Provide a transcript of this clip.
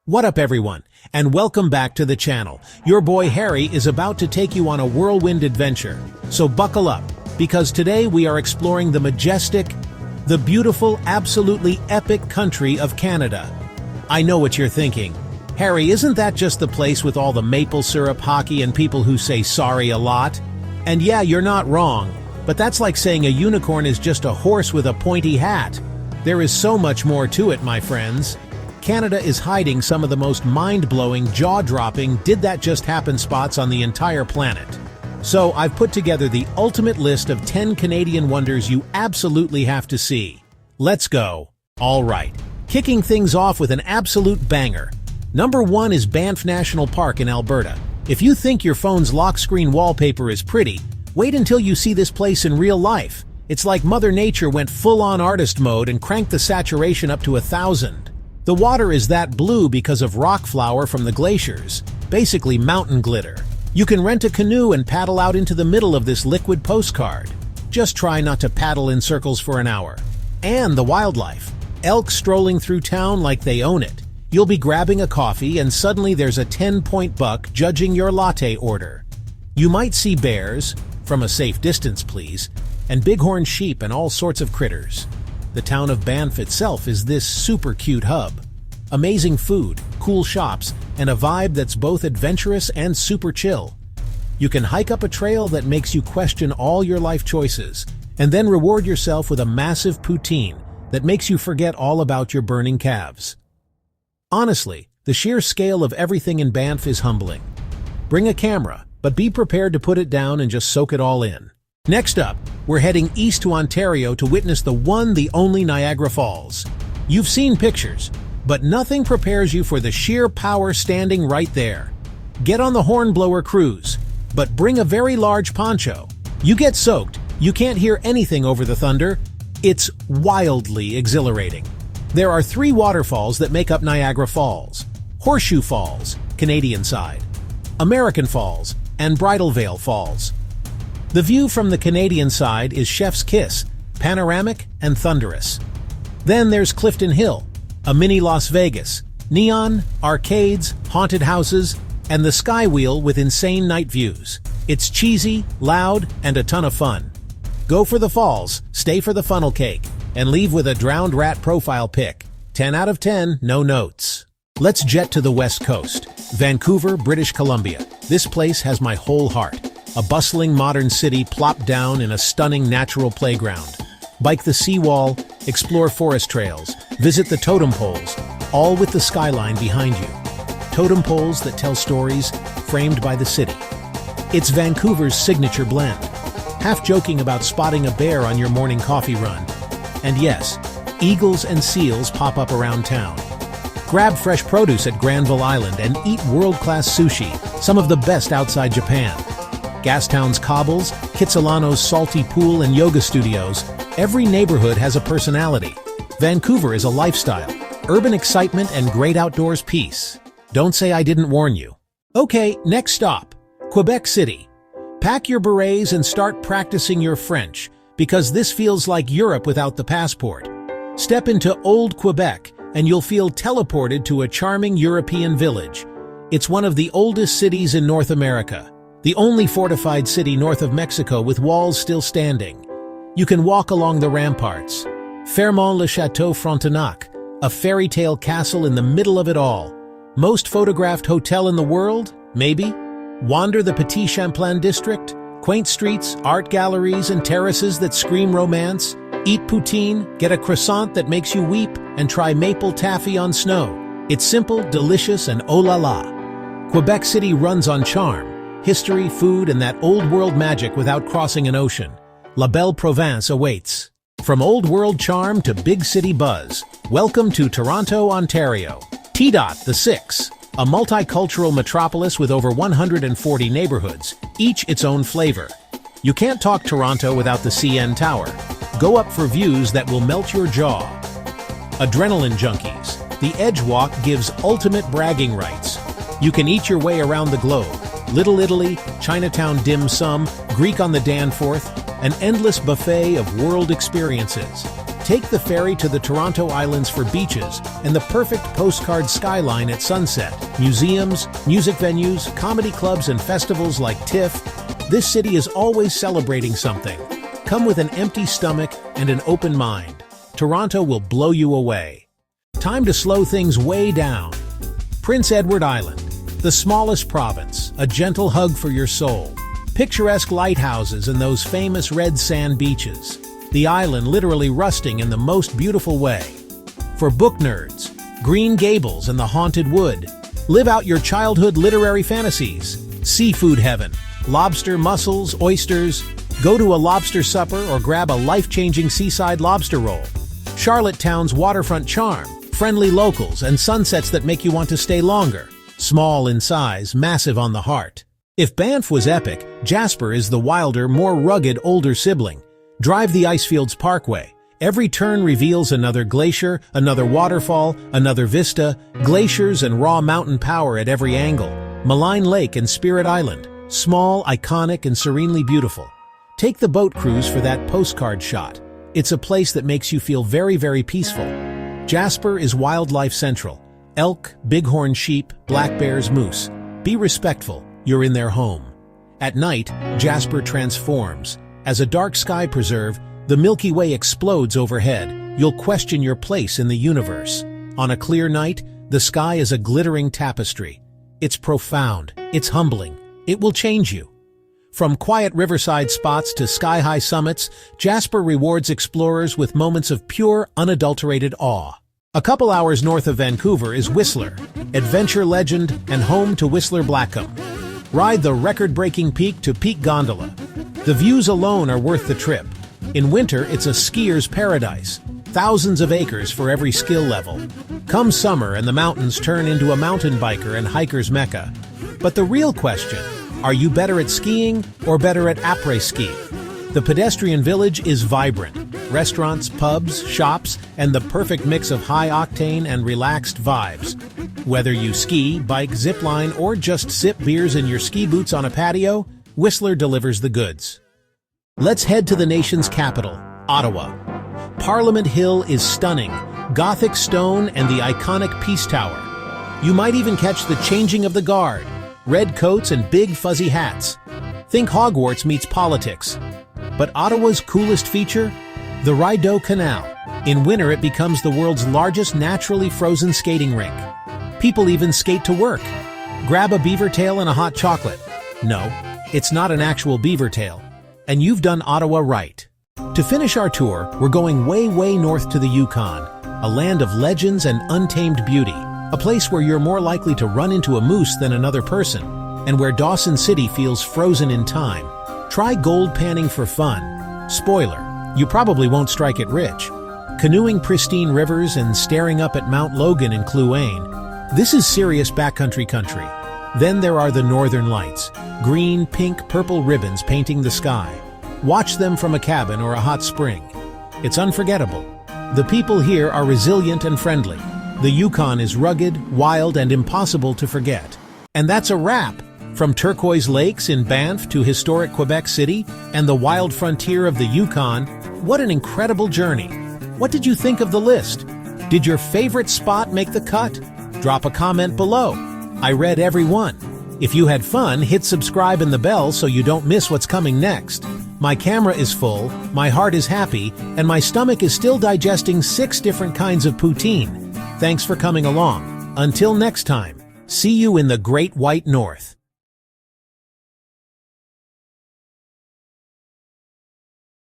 What up everyone, and welcome back to the channel. Your boy Harry is about to take you on a whirlwind adventure, so buckle up, because today we are exploring the majestic, the beautiful, absolutely epic country of Canada. I know what you're thinking. Harry, isn't that just the place with all the maple syrup, hockey, and people who say sorry a lot? And yeah, you're not wrong, but that's like saying a unicorn is just a horse with a pointy hat. There is so much more to it, my friends. Canada is hiding some of the most mind-blowing, jaw-dropping, did-that-just-happen spots on the entire planet. So I've put together the ultimate list of 10 Canadian wonders you absolutely have to see. Let's go. All right. Kicking things off with an absolute banger. Number 1 is Banff National Park in Alberta. If you think your phone's lock screen wallpaper is pretty, wait until you see this place in real life. It's like Mother Nature went full-on artist mode and cranked the saturation up to 1,000. The water is that blue because of rock flour from the glaciers, basically mountain glitter. You can rent a canoe and paddle out into the middle of this liquid postcard. Just try not to paddle in circles for an hour. And the wildlife. Elk strolling through town like they own it. You'll be grabbing a coffee and suddenly there's a 10-point buck judging your latte order. You might see bears, from a safe distance please, and bighorn sheep and all sorts of critters. The town of Banff itself is this super cute hub. Amazing food, cool shops, and a vibe that's both adventurous and super chill. You can hike up a trail that makes you question all your life choices, and then reward yourself with a massive poutine that makes you forget all about your burning calves. Honestly, the sheer scale of everything in Banff is humbling. Bring a camera, but be prepared to put it down and just soak it all in. Next up, we're heading east to Ontario to witness the one, the only Niagara Falls. You've seen pictures, but nothing prepares you for the sheer power standing right there. Get on the Hornblower cruise, but bring a very large poncho. You get soaked, you can't hear anything over the thunder. It's wildly exhilarating. There are 3 waterfalls that make up Niagara Falls: Horseshoe Falls, Canadian side, American Falls, and Bridal Veil Falls. The view from the Canadian side is Chef's Kiss, panoramic and thunderous. Then there's Clifton Hill, a mini Las Vegas, neon, arcades, haunted houses, and the Sky Wheel with insane night views. It's cheesy, loud, and a ton of fun. Go for the falls, stay for the funnel cake, and leave with a drowned rat profile pic. 10 out of 10, no notes. Let's jet to the west coast, Vancouver, British Columbia. This place has my whole heart. A bustling modern city plopped down in a stunning natural playground. Bike the seawall, explore forest trails, visit the totem poles, all with the skyline behind you. Totem poles that tell stories, framed by the city. It's Vancouver's signature blend. Half joking about spotting a bear on your morning coffee run. And yes, eagles and seals pop up around town. Grab fresh produce at Granville Island and eat world-class sushi, some of the best outside Japan. Gastown's cobbles, Kitsilano's salty pool and yoga studios, every neighborhood has a personality. Vancouver is a lifestyle, urban excitement and great outdoors peace. Don't say I didn't warn you. Okay, next stop, Quebec City. Pack your berets and start practicing your French, because this feels like Europe without the passport. Step into Old Quebec and you'll feel teleported to a charming European village. It's one of the oldest cities in North America. The only fortified city north of Mexico with walls still standing. You can walk along the ramparts. Fairmont-le-Château Frontenac, a fairy tale castle in the middle of it all. Most photographed hotel in the world? Maybe? Wander the Petit Champlain district? Quaint streets, art galleries, and terraces that scream romance? Eat poutine, get a croissant that makes you weep, and try maple taffy on snow. It's simple, delicious, and oh la la. Quebec City runs on charm. History, food, and that old-world magic without crossing an ocean. La Belle Province awaits. From old-world charm to big city buzz, welcome to Toronto, Ontario. T-Dot, the 6, a multicultural metropolis with over 140 neighborhoods, each its own flavor. You can't talk Toronto without the CN Tower. Go up for views that will melt your jaw. Adrenaline junkies. The Edge Walk gives ultimate bragging rights. You can eat your way around the globe. Little Italy, Chinatown dim sum, Greek on the Danforth, an endless buffet of world experiences. Take the ferry to the Toronto Islands for beaches and the perfect postcard skyline at sunset. Museums, music venues, comedy clubs, and festivals like TIFF. This city is always celebrating something. Come with an empty stomach and an open mind. Toronto will blow you away. Time to slow things way down. Prince Edward Island, the smallest province, a gentle hug for your soul. Picturesque lighthouses and those famous red sand beaches. The island literally rusting in the most beautiful way. For book nerds, Green Gables and the Haunted Wood. Live out your childhood literary fantasies. Seafood heaven, lobster, mussels, oysters. Go to a lobster supper or grab a life-changing seaside lobster roll. Charlottetown's waterfront charm, friendly locals, and sunsets that make you want to stay longer. Small in size, massive on the heart. If Banff was epic, Jasper is the wilder, more rugged older sibling. Drive the Icefields Parkway. Every turn reveals another glacier, another waterfall, another vista, glaciers and raw mountain power at every angle. Malign Lake and Spirit Island, small, iconic, and serenely beautiful. Take the boat cruise for that postcard shot. It's a place that makes you feel very, very peaceful. Jasper is wildlife central. Elk, bighorn sheep, black bears, moose. Be respectful, you're in their home. At night, Jasper transforms. As a dark sky preserve, the Milky Way explodes overhead. You'll question your place in the universe. On a clear night, the sky is a glittering tapestry. It's profound, it's humbling, it will change you. From quiet riverside spots to sky-high summits, Jasper rewards explorers with moments of pure, unadulterated awe. A couple hours north of Vancouver is Whistler, adventure legend and home to Whistler Blackham. Ride the record-breaking peak to Peak Gondola. The views alone are worth the trip. In winter, it's a skier's paradise. Thousands of acres for every skill level. Come summer and the mountains turn into a mountain biker and hiker's mecca. But the real question, are you better at skiing or better at après-ski? The pedestrian village is vibrant. Restaurants, pubs, shops, and the perfect mix of high-octane and relaxed vibes. Whether you ski, bike, zipline, or just sip beers in your ski boots on a patio, Whistler delivers the goods. Let's head to the nation's capital, Ottawa. Parliament Hill is stunning, Gothic stone and the iconic Peace Tower. You might even catch the changing of the guard, red coats and big fuzzy hats. Think Hogwarts meets politics. But Ottawa's coolest feature? The Rideau Canal. In winter, it becomes the world's largest naturally frozen skating rink. People even skate to work. Grab a beaver tail and a hot chocolate. No, it's not an actual beaver tail. And you've done Ottawa right. To finish our tour, we're going way, way north to the Yukon, a land of legends and untamed beauty. A place where you're more likely to run into a moose than another person, and where Dawson City feels frozen in time. Try gold panning for fun. Spoiler, you probably won't strike it rich. Canoeing pristine rivers and staring up at Mount Logan in Kluane. This is serious backcountry country. Then there are the Northern Lights. Green, pink, purple ribbons painting the sky. Watch them from a cabin or a hot spring. It's unforgettable. The people here are resilient and friendly. The Yukon is rugged, wild, and impossible to forget. And that's a wrap! From turquoise lakes in Banff to historic Quebec City and the wild frontier of the Yukon, what an incredible journey! What did you think of the list? Did your favorite spot make the cut? Drop a comment below. I read every one. If you had fun, hit subscribe and the bell so you don't miss what's coming next. My camera is full, my heart is happy, and my stomach is still digesting 6 different kinds of poutine. Thanks for coming along. Until next time, see you in the Great White North.